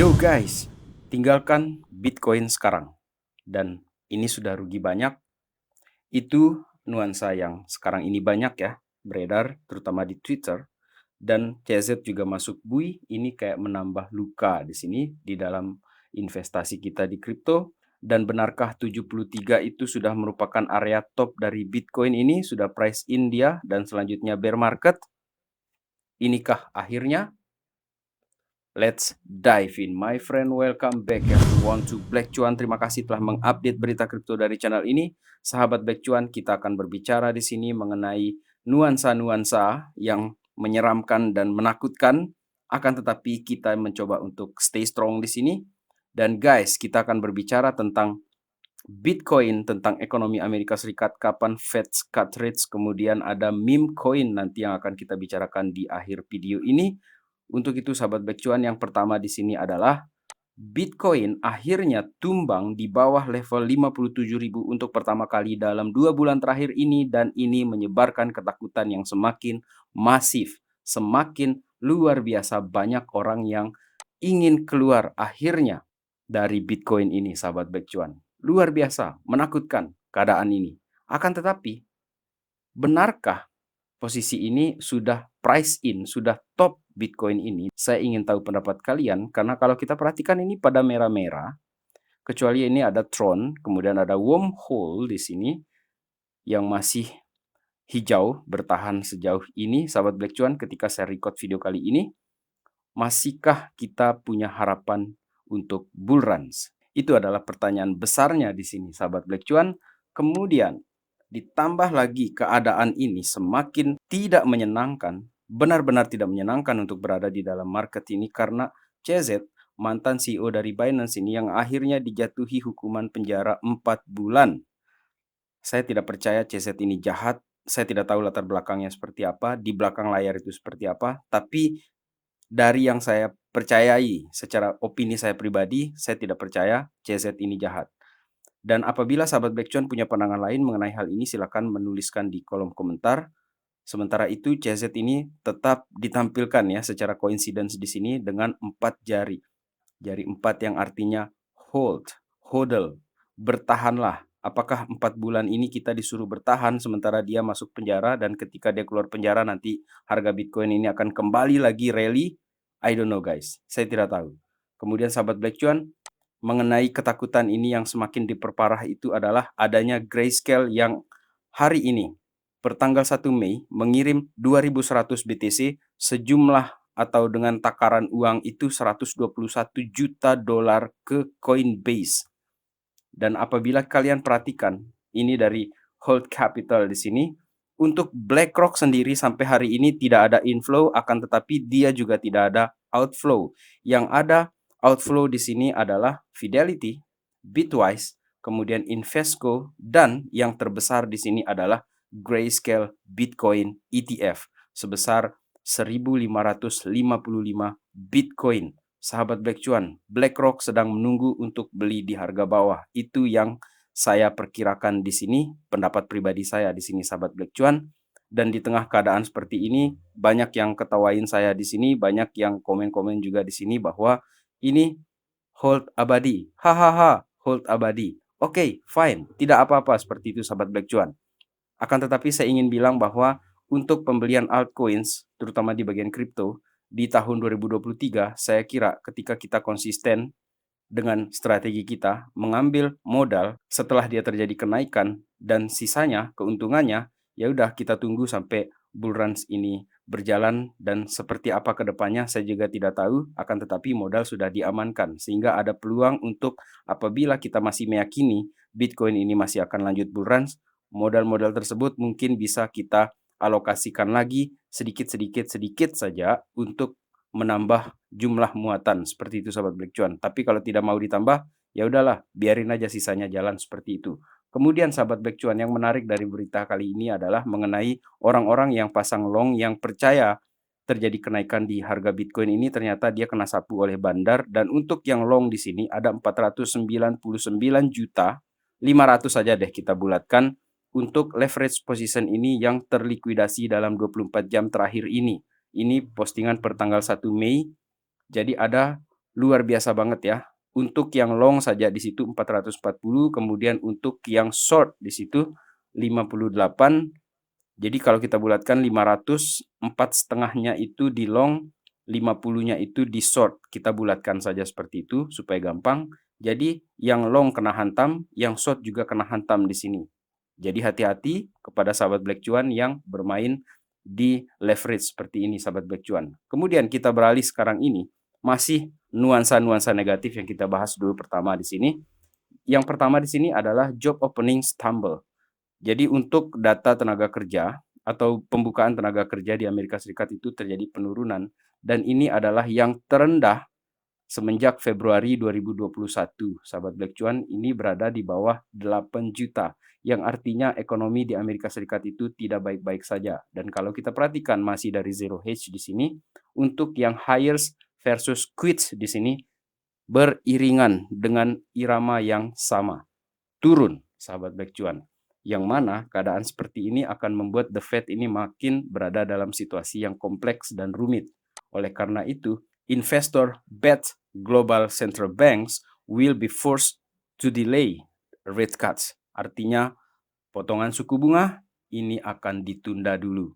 Yo guys, tinggalkan Bitcoin sekarang. Dan ini sudah rugi banyak. Itu nuansa yang sekarang ini banyak ya, beredar terutama di Twitter. Dan CZ juga masuk bui, ini kayak menambah luka di sini di dalam investasi kita di kripto. Dan benarkah 73 itu sudah merupakan area top dari Bitcoin ini, sudah price in dia dan selanjutnya bear market? Inikah akhirnya? Let's dive in, my friend. Welcome back everyone to Black Cuan. Terima kasih telah mengupdate berita kripto dari channel ini. Sahabat Black Cuan, kita akan berbicara di sini mengenai nuansa-nuansa yang menyeramkan dan menakutkan. Akan tetapi kita mencoba untuk stay strong di sini. Dan guys, kita akan berbicara tentang Bitcoin, tentang ekonomi Amerika Serikat, kapan Fed cut rates, kemudian ada meme coin nanti yang akan kita bicarakan di akhir video ini. Untuk itu sahabat Black Cuan, yang pertama di sini adalah Bitcoin akhirnya tumbang di bawah level 57.000 untuk pertama kali dalam 2 bulan terakhir ini, dan ini menyebarkan ketakutan yang semakin masif, semakin luar biasa banyak orang yang ingin keluar akhirnya dari Bitcoin ini sahabat Black Cuan. Luar biasa, menakutkan keadaan ini. Akan tetapi, benarkah posisi ini sudah price in, sudah top Bitcoin ini? Saya ingin tahu pendapat kalian, karena kalau kita perhatikan ini pada merah-merah, kecuali ini ada Tron, kemudian ada wormhole di sini yang masih hijau bertahan sejauh ini, sahabat Black Cuan. Ketika saya record video kali ini, masihkah kita punya harapan untuk bull runs? Itu adalah pertanyaan besarnya di sini, sahabat Black Cuan. Kemudian ditambah lagi keadaan ini semakin tidak menyenangkan, benar-benar tidak menyenangkan untuk berada di dalam market ini, karena CZ, mantan CEO dari Binance ini, yang akhirnya dijatuhi hukuman penjara 4 bulan. Saya tidak percaya CZ ini jahat. Saya tidak tahu latar belakangnya seperti apa, di belakang layar itu seperti apa, tapi dari yang saya percayai secara opini saya pribadi, saya tidak percaya CZ ini jahat. Dan apabila sahabat Black Cuan punya pandangan lain mengenai hal ini, silakan menuliskan di kolom komentar. Sementara itu CZ ini tetap ditampilkan ya secara coincidence di sini dengan 4 jari. Jari 4 yang artinya hold, hodl, bertahanlah. Apakah 4 bulan ini kita disuruh bertahan sementara dia masuk penjara, dan ketika dia keluar penjara nanti harga Bitcoin ini akan kembali lagi rally? I don't know guys, saya tidak tahu. Kemudian sahabat Black Cuan, mengenai ketakutan ini yang semakin diperparah itu adalah adanya Grayscale yang hari ini pertanggal 1 Mei mengirim 2100 BTC sejumlah atau dengan takaran uang itu 121 juta dolar ke Coinbase. Dan apabila kalian perhatikan, ini dari Hold Capital di sini, untuk BlackRock sendiri sampai hari ini tidak ada inflow, akan tetapi dia juga tidak ada outflow. Yang ada outflow di sini adalah Fidelity, Bitwise, kemudian Invesco, dan yang terbesar di sini adalah Grayscale Bitcoin ETF sebesar 1.555 Bitcoin. Sahabat Black Cuan, BlackRock sedang menunggu untuk beli di harga bawah. Itu yang saya perkirakan di sini, pendapat pribadi saya di sini sahabat Black Cuan. Dan di tengah keadaan seperti ini, banyak yang ketawain saya di sini, banyak yang komen-komen juga di sini bahwa ini hold abadi. Hahaha, hold abadi. Oke, fine, tidak apa-apa seperti itu sahabat Black Cuan. Akan tetapi saya ingin bilang bahwa untuk pembelian altcoins, terutama di bagian kripto, di tahun 2023, saya kira ketika kita konsisten dengan strategi kita, mengambil modal setelah dia terjadi kenaikan dan sisanya keuntungannya, ya udah kita tunggu sampai bull runs ini berjalan, dan seperti apa ke depannya saya juga tidak tahu, akan tetapi modal sudah diamankan sehingga ada peluang untuk apabila kita masih meyakini Bitcoin ini masih akan lanjut bull runs, modal-modal tersebut mungkin bisa kita alokasikan lagi sedikit saja untuk menambah jumlah muatan seperti itu sahabat Black Cuan. Tapi kalau tidak mau ditambah, ya udahlah, biarin aja sisanya jalan seperti itu. Kemudian sahabat Black Cuan, yang menarik dari berita kali ini adalah mengenai orang-orang yang pasang long yang percaya terjadi kenaikan di harga Bitcoin ini, ternyata dia kena sapu oleh bandar. Dan untuk yang long di sini ada 499 juta 500 saja deh kita bulatkan untuk leverage position ini yang terlikuidasi dalam 24 jam terakhir ini. Ini postingan per tanggal 1 Mei. Jadi ada luar biasa banget ya. Untuk yang long saja di situ 440, kemudian untuk yang short di situ 58. Jadi kalau kita bulatkan 500, 4,5-nya itu di long, 50-nya itu di short. Kita bulatkan saja seperti itu supaya gampang. Jadi yang long kena hantam, yang short juga kena hantam di sini. Jadi hati-hati kepada sahabat Black Cuan yang bermain di leverage seperti ini, sahabat Black Cuan. Kemudian kita beralih sekarang ini, masih nuansa-nuansa negatif yang kita bahas dulu pertama di sini. Yang pertama di sini adalah job opening tumble. Jadi untuk data tenaga kerja atau pembukaan tenaga kerja di Amerika Serikat itu terjadi penurunan dan ini adalah yang terendah semenjak Februari 2021. Sahabat Black Cuan, ini berada di bawah 8 juta yang artinya ekonomi di Amerika Serikat itu tidak baik-baik saja. Dan kalau kita perhatikan masih dari zero hedge di sini, untuk yang hires versus quits di sini beriringan dengan irama yang sama. Turun, sahabat Black Cuan. Yang mana keadaan seperti ini akan membuat The Fed ini makin berada dalam situasi yang kompleks dan rumit. Oleh karena itu, investor bet global central banks will be forced to delay rate cuts. Artinya, potongan suku bunga ini akan ditunda dulu.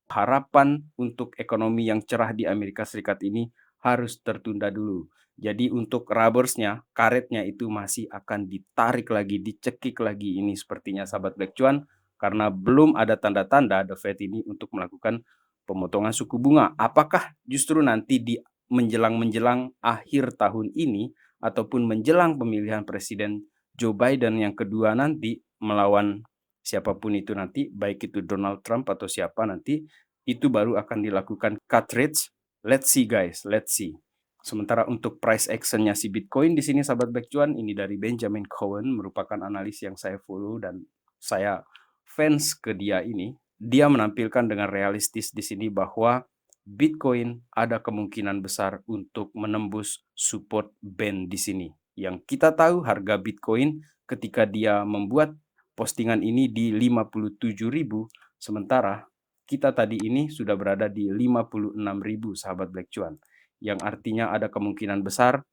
Harapan untuk ekonomi yang cerah di Amerika Serikat ini harus tertunda dulu. Jadi untuk rubbersnya, karetnya itu masih akan ditarik lagi, dicekik lagi ini sepertinya sahabat Black Cuan, karena belum ada tanda-tanda The Fed ini untuk melakukan pemotongan suku bunga. Apakah justru nanti di menjelang akhir tahun ini ataupun menjelang pemilihan Presiden Joe Biden yang kedua nanti melawan siapapun itu nanti, baik itu Donald Trump atau siapa nanti, itu baru akan dilakukan cut rates. Let's see guys, let's see. Sementara untuk price actionnya si Bitcoin di sini sahabat Black Cuan, ini dari Benjamin Cohen, merupakan analis yang saya follow dan saya fans ke dia ini. Dia menampilkan dengan realistis di sini bahwa Bitcoin ada kemungkinan besar untuk menembus support band di sini. Yang kita tahu harga Bitcoin ketika dia membuat postingan ini di 57.000, sementara kita tadi ini sudah berada di 56.000 sahabat Black Cuan, yang artinya ada kemungkinan besar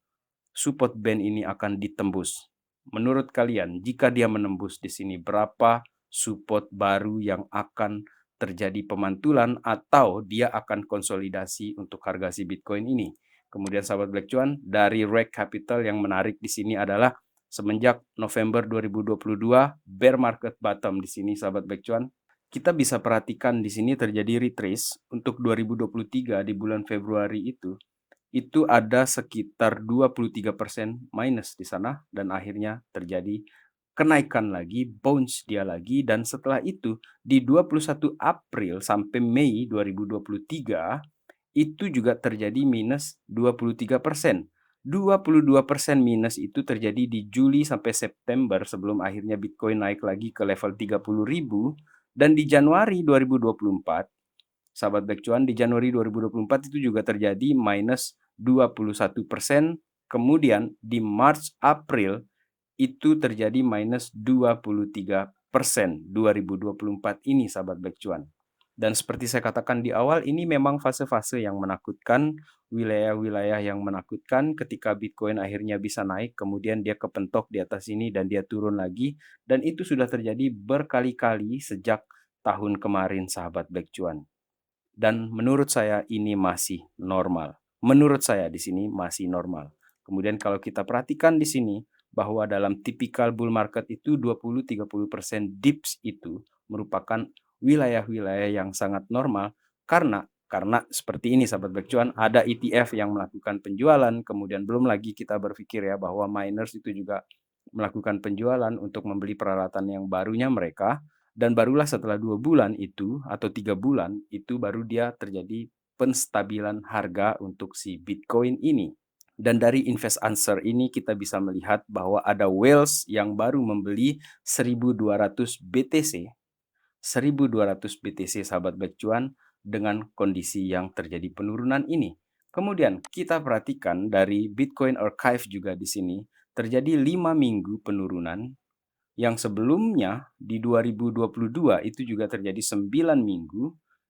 support band ini akan ditembus. Menurut kalian, jika dia menembus di sini, berapa support baru yang akan terjadi pemantulan atau dia akan konsolidasi untuk harga si Bitcoin ini? Kemudian sahabat Black Cuan, dari Reg Capital yang menarik di sini adalah semenjak November 2022 bear market bottom di sini sahabat Black Cuan. Kita bisa perhatikan di sini terjadi retrace untuk 2023 di bulan Februari itu ada sekitar 23% minus di sana dan akhirnya terjadi kenaikan lagi, bounce dia lagi, dan setelah itu di 21 April sampai Mei 2023 itu juga terjadi minus 23%. 22% minus itu terjadi di Juli sampai September sebelum akhirnya Bitcoin naik lagi ke level 30.000, dan di Januari 2024 sahabat Black Cuan, di Januari 2024 itu juga terjadi minus 21%. Kemudian di March, April itu terjadi minus 23% 2024 ini sahabat Black Cuan. Dan seperti saya katakan di awal, ini memang fase-fase yang menakutkan, wilayah-wilayah yang menakutkan ketika Bitcoin akhirnya bisa naik, kemudian dia kepentok di atas ini dan dia turun lagi. Dan itu sudah terjadi berkali-kali sejak tahun kemarin sahabat Black Cuan. Dan menurut saya ini masih normal. Menurut saya di sini masih normal. Kemudian kalau kita perhatikan di sini bahwa dalam typical bull market itu 20-30% dips itu merupakan wilayah-wilayah yang sangat normal karena seperti ini sahabat Black Cuan, ada ETF yang melakukan penjualan, kemudian belum lagi kita berpikir ya bahwa miners itu juga melakukan penjualan untuk membeli peralatan yang barunya mereka. Dan barulah setelah 2 bulan itu atau 3 bulan itu baru dia terjadi penstabilan harga untuk si Bitcoin ini. Dan dari Invest Answer ini kita bisa melihat bahwa ada whales yang baru membeli 1.200 BTC. 1.200 BTC sahabat Black Cuan dengan kondisi yang terjadi penurunan ini. Kemudian kita perhatikan dari Bitcoin Archive juga di sini terjadi 5 minggu penurunan, yang sebelumnya di 2022 itu juga terjadi 9 minggu,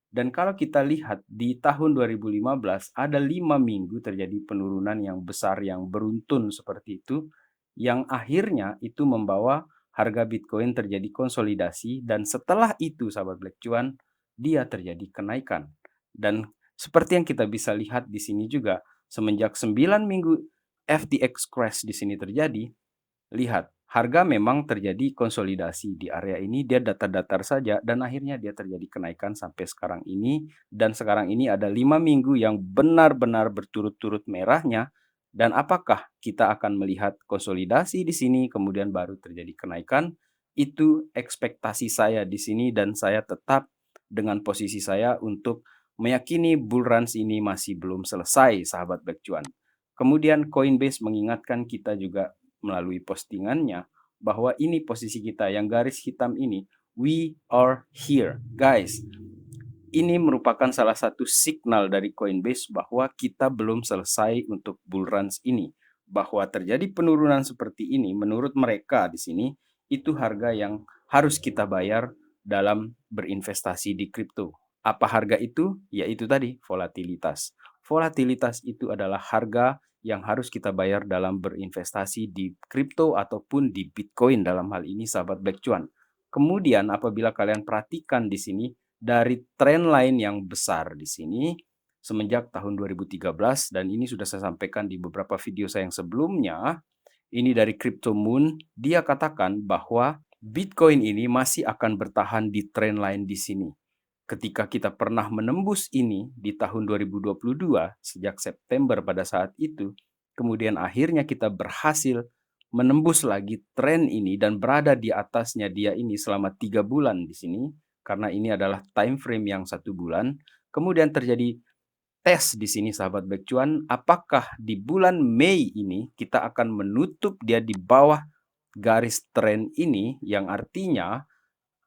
Dan kalau kita lihat di tahun 2015 ada 5 minggu terjadi penurunan yang besar yang beruntun seperti itu, yang akhirnya itu membawa harga Bitcoin terjadi konsolidasi dan setelah itu sahabat Black Cuan, dia terjadi kenaikan. Dan seperti yang kita bisa lihat di sini juga, semenjak 9 minggu FTX crash di sini terjadi, lihat, harga memang terjadi konsolidasi di area ini, dia datar-datar saja dan akhirnya dia terjadi kenaikan sampai sekarang ini. Dan sekarang ini ada 5 minggu yang benar-benar berturut-turut merahnya. Dan apakah kita akan melihat konsolidasi di sini kemudian baru terjadi kenaikan? Itu ekspektasi saya di sini dan saya tetap dengan posisi saya untuk meyakini bull runs ini masih belum selesai, sahabat Black Cuan. Kemudian Coinbase mengingatkan kita juga melalui postingannya bahwa ini posisi kita yang garis hitam ini, we are here guys. Ini merupakan salah satu signal dari Coinbase bahwa kita belum selesai untuk bull runs ini, bahwa terjadi penurunan seperti ini menurut mereka di sini itu harga yang harus kita bayar dalam berinvestasi di kripto. Apa harga itu? Yaitu tadi volatilitas. Volatilitas itu adalah harga yang harus kita bayar dalam berinvestasi di kripto ataupun di Bitcoin dalam hal ini sahabat Black Cuan. Kemudian apabila kalian perhatikan di sini dari tren lain yang besar di sini semenjak tahun 2013 dan ini sudah saya sampaikan di beberapa video saya yang sebelumnya, ini dari Crypto Moon, dia katakan bahwa Bitcoin ini masih akan bertahan di tren lain di sini. Ketika kita pernah menembus ini di tahun 2022 sejak September pada saat itu, kemudian akhirnya kita berhasil menembus lagi tren ini dan berada di atasnya dia ini selama 3 bulan di sini, karena ini adalah time frame yang 1 bulan. Kemudian terjadi tes di sini sahabat Black Cuan, apakah di bulan Mei ini kita akan menutup dia di bawah garis tren ini, yang artinya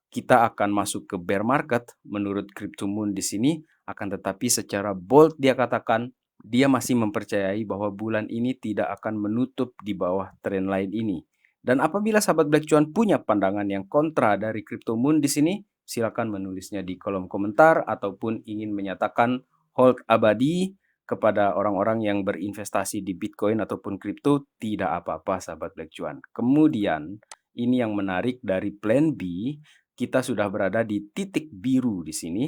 kita akan masuk ke bear market menurut Crypto Moon di sini. Akan tetapi secara bold dia katakan dia masih mempercayai bahwa bulan ini tidak akan menutup di bawah tren lain ini. Dan apabila sahabat Black Cuan punya pandangan yang kontra dari Crypto Moon di sini, silakan menulisnya di kolom komentar ataupun ingin menyatakan hold abadi kepada orang-orang yang berinvestasi di Bitcoin ataupun kripto, tidak apa-apa sahabat Black Cuan. Kemudian ini yang menarik dari plan B, kita sudah berada di titik biru di sini,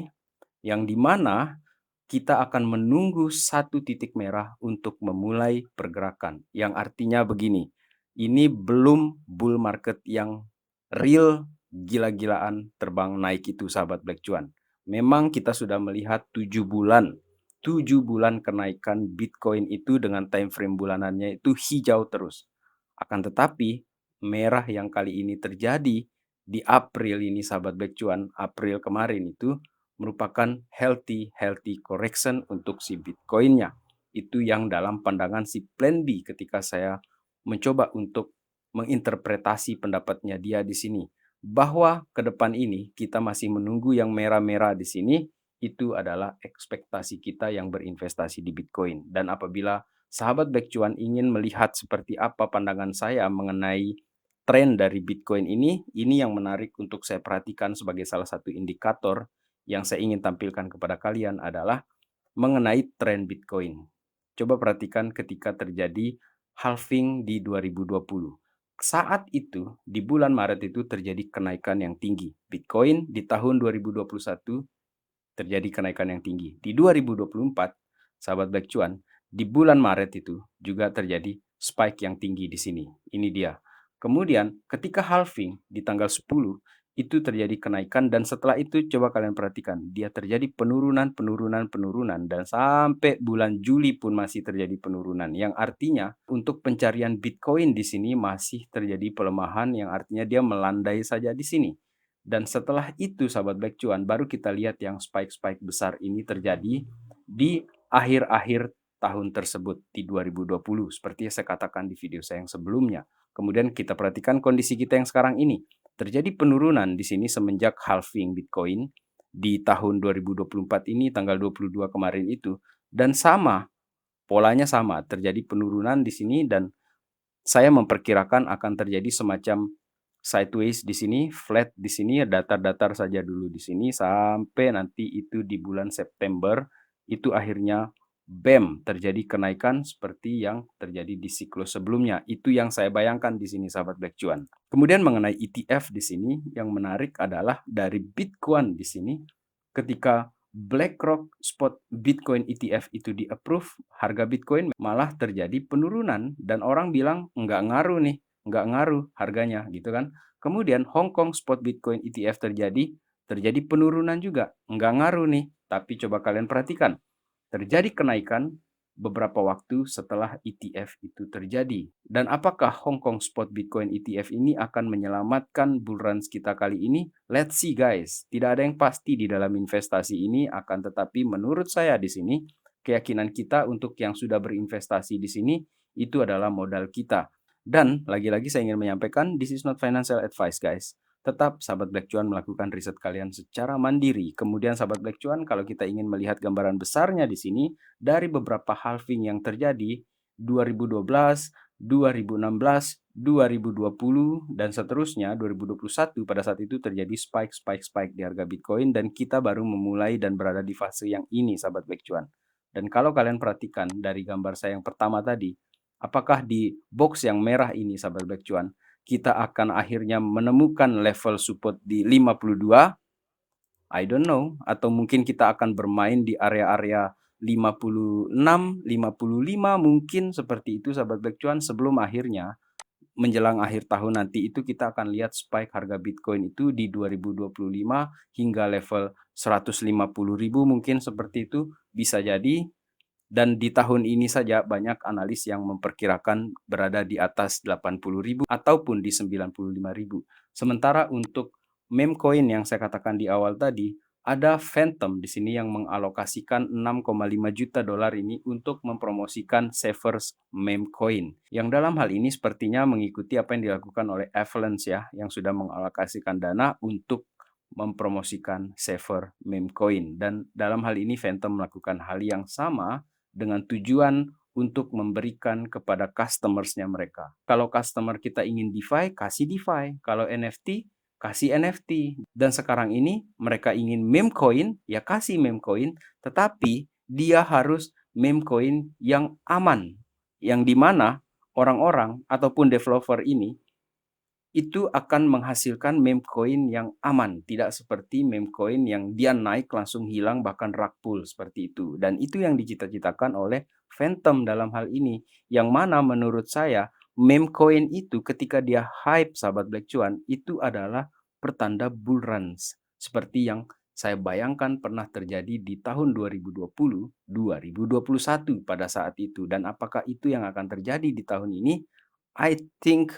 yang dimana kita akan menunggu satu titik merah untuk memulai pergerakan. Yang artinya begini, ini belum bull market yang real gila-gilaan terbang naik itu sahabat Black Cuan. Memang kita sudah melihat 7 bulan. 7 bulan kenaikan Bitcoin itu dengan time frame bulanannya itu hijau terus. Akan tetapi merah yang kali ini terjadi di April ini sahabat Black Cuan, April kemarin itu merupakan healthy correction untuk si Bitcoin-nya. Itu yang dalam pandangan si Plan B ketika saya mencoba untuk menginterpretasi pendapatnya dia di sini. Bahwa ke depan ini kita masih menunggu yang merah-merah di sini, itu adalah ekspektasi kita yang berinvestasi di Bitcoin. Dan apabila sahabat Black Cuan ingin melihat seperti apa pandangan saya mengenai tren dari Bitcoin ini yang menarik untuk saya perhatikan sebagai salah satu indikator yang saya ingin tampilkan kepada kalian adalah mengenai tren Bitcoin. Coba perhatikan ketika terjadi halving di 2020. Saat itu, di bulan Maret itu terjadi kenaikan yang tinggi. Bitcoin di tahun 2021 terjadi kenaikan yang tinggi. Di 2024, sahabat Black Cuan, di bulan Maret itu juga terjadi spike yang tinggi di sini. Ini dia. Kemudian ketika halving di tanggal 10 itu terjadi kenaikan dan setelah itu coba kalian perhatikan dia terjadi penurunan dan sampai bulan Juli pun masih terjadi penurunan yang artinya untuk pencarian Bitcoin di sini masih terjadi pelemahan yang artinya dia melandai saja di sini. Dan setelah itu sahabat Black Cuan baru kita lihat yang spike-spike besar ini terjadi di akhir-akhir tahun tersebut di 2020 seperti yang saya katakan di video saya yang sebelumnya. Kemudian kita perhatikan kondisi kita yang sekarang ini. Terjadi penurunan di sini semenjak halving Bitcoin di tahun 2024 ini tanggal 22 kemarin itu dan sama polanya sama terjadi penurunan di sini dan saya memperkirakan akan terjadi semacam sideways di sini, flat di sini, datar-datar saja dulu di sini sampai nanti itu di bulan September itu akhirnya bam terjadi kenaikan seperti yang terjadi di siklus sebelumnya. Itu yang saya bayangkan di sini sahabat Black Cuan. Kemudian mengenai ETF di sini yang menarik adalah dari Bitcoin di sini ketika BlackRock Spot Bitcoin ETF itu di-approve, harga Bitcoin malah terjadi penurunan dan orang bilang nggak ngaruh nih, nggak ngaruh harganya gitu kan. Kemudian Hong Kong Spot Bitcoin ETF terjadi penurunan juga, nggak ngaruh nih. Tapi coba kalian perhatikan, terjadi kenaikan beberapa waktu setelah ETF itu terjadi. Dan apakah Hong Kong Spot Bitcoin ETF ini akan menyelamatkan bull run kita kali ini? Let's see guys. Tidak ada yang pasti di dalam investasi ini, akan tetapi menurut saya di sini keyakinan kita untuk yang sudah berinvestasi di sini itu adalah modal kita. Dan lagi-lagi saya ingin menyampaikan, this is not financial advice guys. Tetap sahabat Black Cuan melakukan riset kalian secara mandiri. Kemudian sahabat Black Cuan, kalau kita ingin melihat gambaran besarnya di sini dari beberapa halving yang terjadi 2012, 2016, 2020 dan seterusnya 2021 pada saat itu terjadi spike di harga Bitcoin dan kita baru memulai dan berada di fase yang ini sahabat Black Cuan. Dan kalau kalian perhatikan dari gambar saya yang pertama tadi, apakah di box yang merah ini sahabat Black Cuan kita akan akhirnya menemukan level support di 52, I don't know, atau mungkin kita akan bermain di area-area 56, 55 mungkin seperti itu sahabat Black Cuan sebelum akhirnya menjelang akhir tahun nanti itu kita akan lihat spike harga Bitcoin itu di 2025 hingga level 150.000 mungkin seperti itu bisa jadi. Dan di tahun ini saja banyak analis yang memperkirakan berada di atas 80.000 ataupun di 95.000. Sementara untuk meme coin yang saya katakan di awal tadi, ada Phantom di sini yang mengalokasikan 6,5 juta dolar ini untuk mempromosikan Savers meme coin. Yang dalam hal ini sepertinya mengikuti apa yang dilakukan oleh Avalanche ya, yang sudah mengalokasikan dana untuk mempromosikan Saver meme coin. Dan dalam hal ini Phantom melakukan hal yang sama dengan tujuan untuk memberikan kepada customers-nya mereka. Kalau customer kita ingin DeFi, kasih DeFi. Kalau NFT, kasih NFT. Dan sekarang ini mereka ingin meme coin, ya kasih meme coin, tetapi dia harus meme coin yang aman. Yang dimana orang-orang ataupun developer ini itu akan menghasilkan meme coin yang aman, tidak seperti meme coin yang dia naik langsung hilang bahkan rug pull seperti itu. Dan itu yang dicita-citakan oleh Phantom dalam hal ini, yang mana menurut saya meme coin itu ketika dia hype sahabat Black Cuan itu adalah pertanda bull runs seperti yang saya bayangkan pernah terjadi di tahun 2020, 2021 pada saat itu. Dan apakah itu yang akan terjadi di tahun ini? I think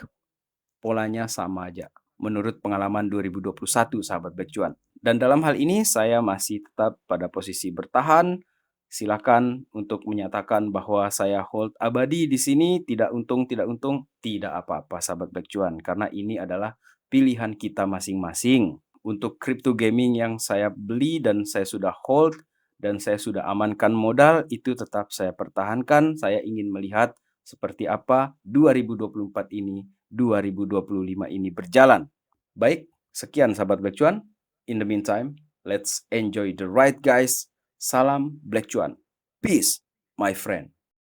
polanya sama aja menurut pengalaman 2021 sahabat Black Cuan. Dan dalam hal ini saya masih tetap pada posisi bertahan. Silakan untuk menyatakan bahwa saya hold abadi di sini, tidak untung, tidak apa-apa sahabat Black Cuan karena ini adalah pilihan kita masing-masing. Untuk crypto gaming yang saya beli dan saya sudah hold dan saya sudah amankan modal itu tetap saya pertahankan. Saya ingin melihat seperti apa 2024 ini, 2025 ini berjalan. Baik, sekian sahabat Black Cuan. In the meantime, let's enjoy the ride guys. Salam Black Cuan. Peace, my friend.